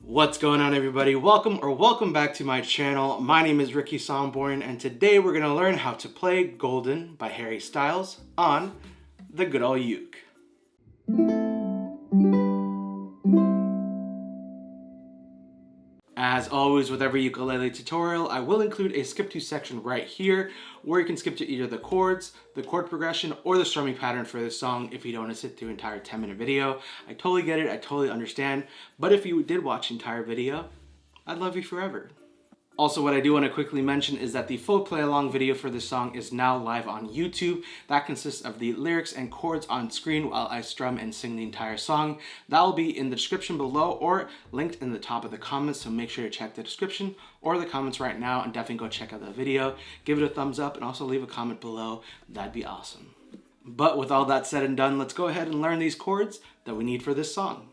What's going on, everybody? Welcome back to my channel. My name is Ricky Somborn, and today we're going to learn how to play Golden by Harry Styles on the good old uke. As always with every ukulele tutorial, I will include a skip to section right here where you can skip to either the chords, the chord progression, or the strumming pattern for this song if you don't want to sit through an entire 10-minute video. I totally get it, I totally understand, but if you did watch the entire video, I'd love you forever. Also, what I do want to quickly mention is that the full play-along video for this song is now live on YouTube. That consists of the lyrics and chords on screen while I strum and sing the entire song. That will be in the description below or linked in the top of the comments, so make sure to check the description or the comments right now and definitely go check out that video. Give it a thumbs up and also leave a comment below. That'd be awesome. But with all that said and done, let's go ahead and learn these chords that we need for this song.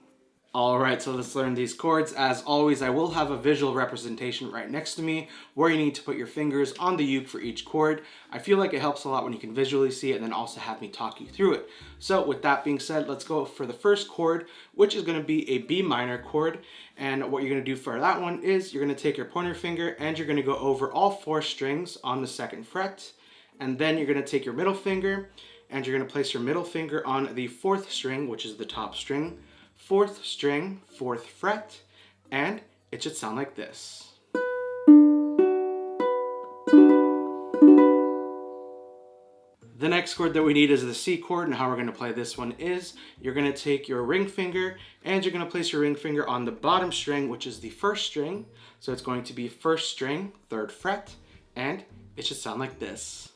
Alright, so let's learn these chords. As always, I will have a visual representation right next to me where you need to put your fingers on the uke for each chord. I feel like it helps a lot when you can visually see it and then also have me talk you through it. So with that being said, let's go for the first chord, which is going to be a B minor chord. And what you're going to do for that one is you're going to take your pointer finger and you're going to go over all 4 strings on the 2nd fret. And then you're going to take your middle finger and you're going to place your middle finger on the 4th string, which is the top string. 4th string, 4th fret, and it should sound like this. The next chord that we need is the C chord, and how we're going to play this one is you're going to take your ring finger and you're going to place your ring finger on the bottom string, which is the 1st string. So it's going to be 1st string, 3rd fret, and it should sound like this.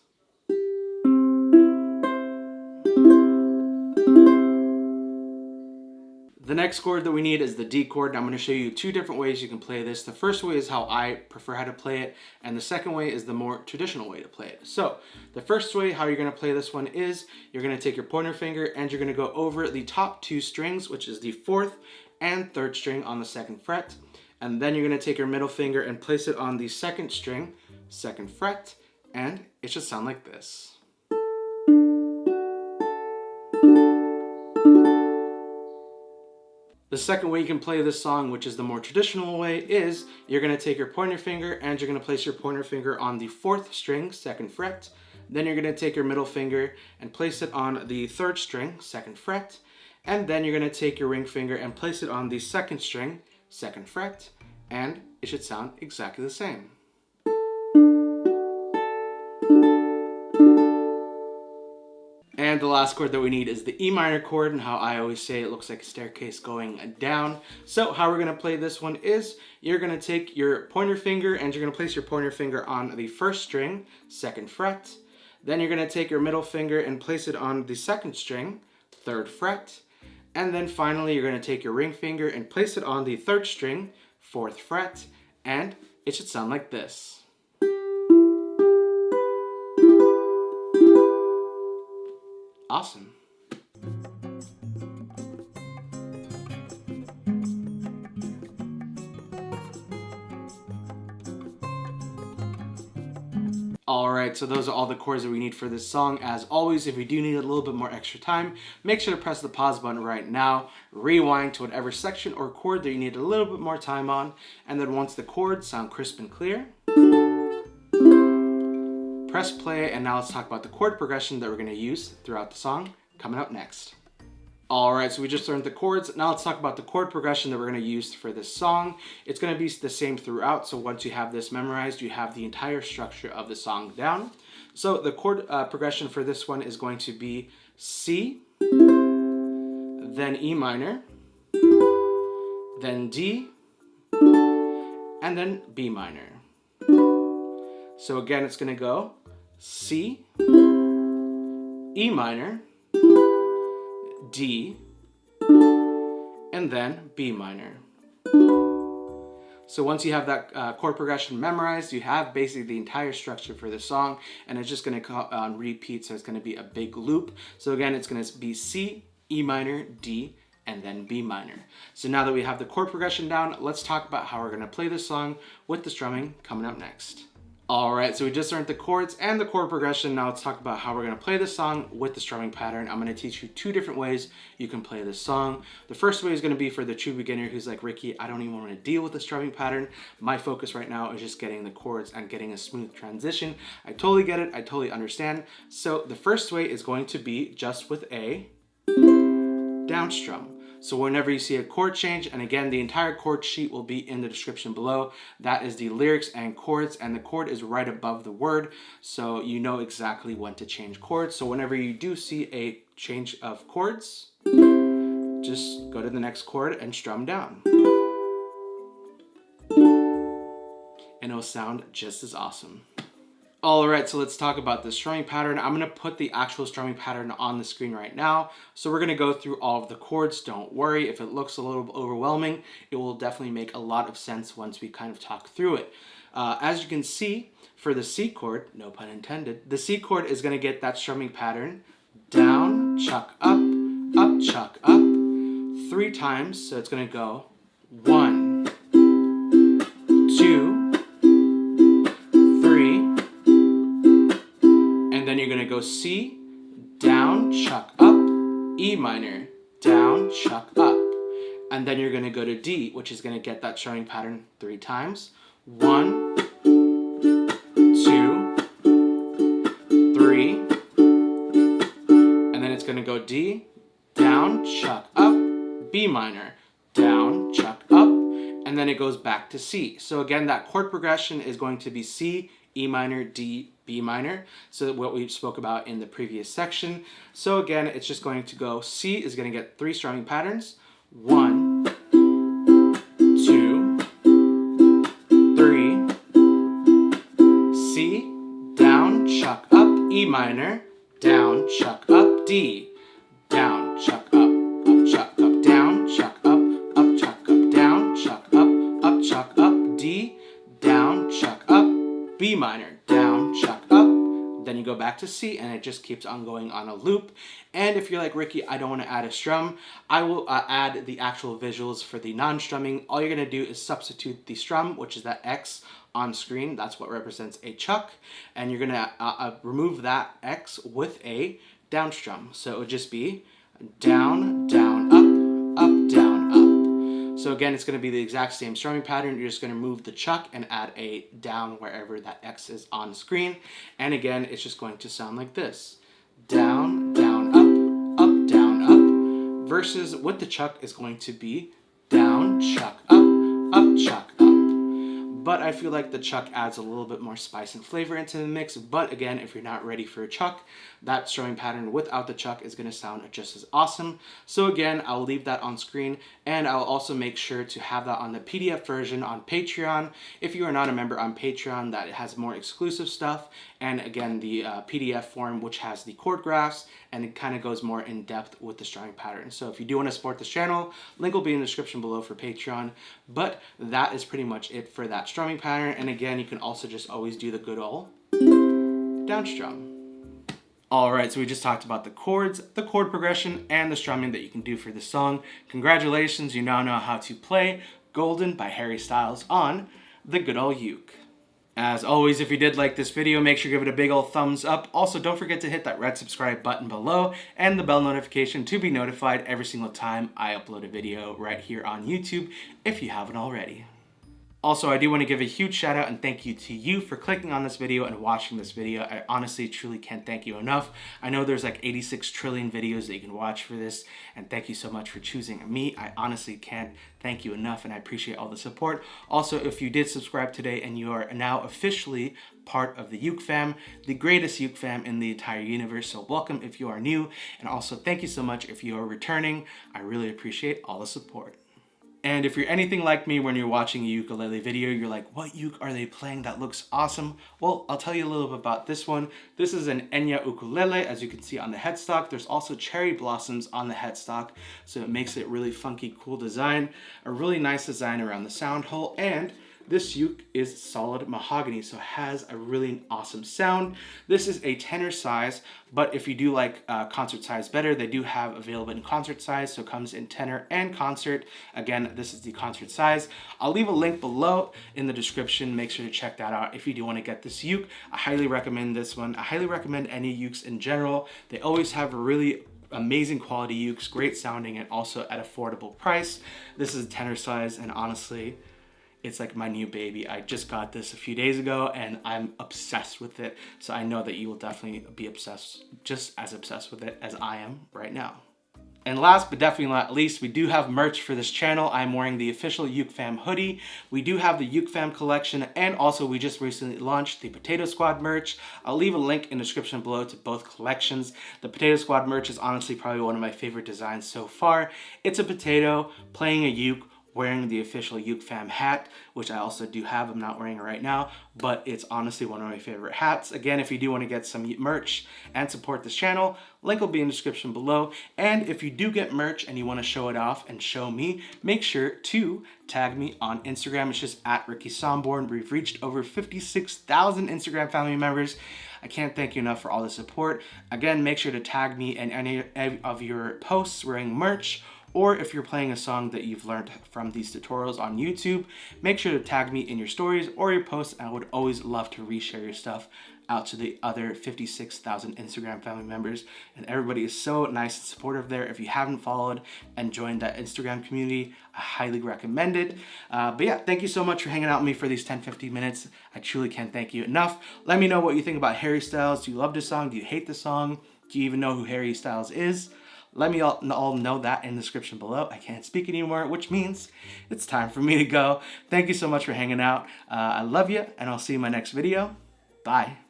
The next chord that we need is the D chord, and I'm going to show you 2 different ways you can play this. The first way is how I prefer how to play it, and the second way is the more traditional way to play it. So, the first way how you're going to play this one is you're going to take your pointer finger and you're going to go over the top 2 strings, which is the 4th and 3rd string on the 2nd fret, and then you're going to take your middle finger and place it on the 2nd string, 2nd fret, and it should sound like this. The second way you can play this song, which is the more traditional way, is you're going to take your pointer finger and you're going to place your pointer finger on the 4th string, 2nd fret. Then you're going to take your middle finger and place it on the 3rd string, 2nd fret. And then you're going to take your ring finger and place it on the 2nd string, 2nd fret. And it should sound exactly the same. And the last chord that we need is the E minor chord, and how I always say it looks like a staircase going down. So how we're going to play this one is you're going to take your pointer finger and you're going to place your pointer finger on the 1st string, 2nd fret. Then you're going to take your middle finger and place it on the 2nd string, 3rd fret. And then finally you're going to take your ring finger and place it on the 3rd string, 4th fret. And it should sound like this. Awesome. Alright, so those are all the chords that we need for this song. As always, if you do need a little bit more extra time, make sure to press the pause button right now, rewind to whatever section or chord that you need a little bit more time on, and then once the chords sound crisp and clear, press play, and now let's talk about the chord progression that we're going to use throughout the song. Coming up next. Alright, so we just learned the chords. Now let's talk about the chord progression that we're going to use for this song. It's going to be the same throughout, so once you have this memorized, you have the entire structure of the song down. So the chord progression for this one is going to be C, then E minor, then D, and then B minor. So again, it's going to go C, E minor, D, and then B minor. So once you have that chord progression memorized, you have basically the entire structure for the song, and it's just going to repeat, so it's going to be a big loop. So again, it's going to be C, E minor, D, and then B minor. So now that we have the chord progression down, let's talk about how we're going to play this song with the strumming coming up next. All right, so we just learned the chords and the chord progression. Now let's talk about how we're gonna play this song with the strumming pattern. I'm gonna teach you 2 different ways you can play this song. The first way is gonna be for the true beginner who's like, Ricky, I don't even wanna deal with the strumming pattern. My focus right now is just getting the chords and getting a smooth transition. I totally get it, I totally understand. So the first way is going to be just with a down strum. So whenever you see a chord change, and again, the entire chord sheet will be in the description below. That is the lyrics and chords, and the chord is right above the word, so you know exactly when to change chords. So whenever you do see a change of chords, just go to the next chord and strum down. And it'll sound just as awesome. All right, so let's talk about the strumming pattern. I'm gonna put the actual strumming pattern on the screen right now. So we're gonna go through all of the chords. Don't worry, if it looks a little overwhelming, it will definitely make a lot of sense once we kind of talk through it. As you can see, for the C chord, no pun intended, the C chord is gonna get that strumming pattern, down, chuck, up, chuck, up, 3 times. So it's gonna go 1, 2, 3, and then you're gonna go C, down, chuck, up, E minor, down, chuck, up. And then you're gonna go to D, which is gonna get that strumming pattern 3 times. 1, 2, 3, and then it's gonna go D, down, chuck, up, B minor, down, chuck, up, and then it goes back to C. So again, that chord progression is going to be C, E minor, D, B minor. So what we spoke about in the previous section. So again, it's just going to go, C is going to get 3 strumming patterns. 1, 2, 3, C, down, chuck, up, E minor, down, chuck, up, D, down, chuck, up, chuck, up, down, chuck, up, chuck, up, down, chuck, up, chuck, up, D, down, chuck, up, B minor, down, chuck, up, then you go back to C, and it just keeps on going on a loop. And if you're like, Ricky, I don't want to add a strum, I will add the actual visuals for the non-strumming. All you're going to do is substitute the strum, which is that X on screen. That's what represents a chuck. And you're going to remove that X with a down strum. So it would just be down, down, up, down, up. So again, it's going to be the exact same strumming pattern. You're just going to move the chuck and add a down wherever that X is on screen. And again, it's just going to sound like this. Down, down, up, down, up. Versus with the chuck is going to be down, chuck, up, chuck, up. But I feel like the chuck adds a little bit more spice and flavor into the mix. But again, if you're not ready for a chuck, that strumming pattern without the chuck is going to sound just as awesome. So again, I'll leave that on screen, and I'll also make sure to have that on the PDF version on Patreon. If you are not a member on Patreon, that has more exclusive stuff. And again, the PDF form, which has the chord graphs, and it kind of goes more in depth with the strumming pattern. So if you do want to support this channel, link will be in the description below for Patreon. But that is pretty much it for that strumming pattern. And again, you can also just always do the good old down strum. All right, so we just talked about the chords, the chord progression, and the strumming that you can do for this song. Congratulations, you now know how to play Golden by Harry Styles on the good old uke. As always, if you did like this video, make sure you give it a big old thumbs up. Also, don't forget to hit that red subscribe button below and the bell notification to be notified every single time I upload a video right here on YouTube if you haven't already. Also, I do want to give a huge shout out and thank you to you for clicking on this video and watching this video. I honestly, truly can't thank you enough. I know there's like 86 trillion videos that you can watch for this, and thank you so much for choosing me. I honestly can't thank you enough, and I appreciate all the support. Also, if you did subscribe today and you are now officially part of the Uke fam, the greatest Uke fam in the entire universe, so welcome if you are new, and also thank you so much if you are returning. I really appreciate all the support. And if you're anything like me, when you're watching a ukulele video, you're like, what uke are they playing that looks awesome? Well, I'll tell you a little bit about this one. This is an Enya ukulele, as you can see on the headstock. There's also cherry blossoms on the headstock, so it makes it really funky, cool design. A really nice design around the sound hole, and This uke is solid mahogany, so it has a really awesome sound. This is a tenor size, but if you do like concert size better, they do have available in concert size, so it comes in tenor and concert. Again, this is the concert size. I'll leave a link below in the description. Make sure to check that out if you do want to get this uke. I highly recommend this one. I highly recommend any ukes in general. They always have a really amazing quality ukes, great sounding, and also at affordable price. This is a tenor size, and honestly, it's like my new baby. I just got this a few days ago and I'm obsessed with it. So I know that you will definitely be obsessed, just as obsessed with it as I am right now. And last but definitely not least, we do have merch for this channel. I'm wearing the official Uke Fam hoodie. We do have the Uke Fam collection, and also we just recently launched the Potato Squad merch. I'll leave a link in the description below to both collections. The Potato Squad merch is honestly probably one of my favorite designs so far. It's a potato playing a uke, wearing the official Uke Fam hat, which I also do have. I'm not wearing it right now, but it's honestly one of my favorite hats. Again, if you do want to get some merch and support this channel, link will be in the description below. And if you do get merch and you want to show it off and show me, make sure to tag me on Instagram. It's just at Ricky Somborn. We've reached over 56,000 Instagram family members. I can't thank you enough for all the support. Again, make sure to tag me in any of your posts wearing merch, or if you're playing a song that you've learned from these tutorials on YouTube, make sure to tag me in your stories or your posts. I would always love to reshare your stuff out to the other 56,000 Instagram family members. And everybody is so nice and supportive there. If you haven't followed and joined that Instagram community, I highly recommend it. But yeah, thank you so much for hanging out with me for these 10-15 minutes. I truly can't thank you enough. Let me know what you think about Harry Styles. Do you love this song? Do you hate the song? Do you even know who Harry Styles is? Let me all know that in the description below. I can't speak anymore, which means it's time for me to go. Thank you so much for hanging out. I love you, and I'll see you in my next video. Bye.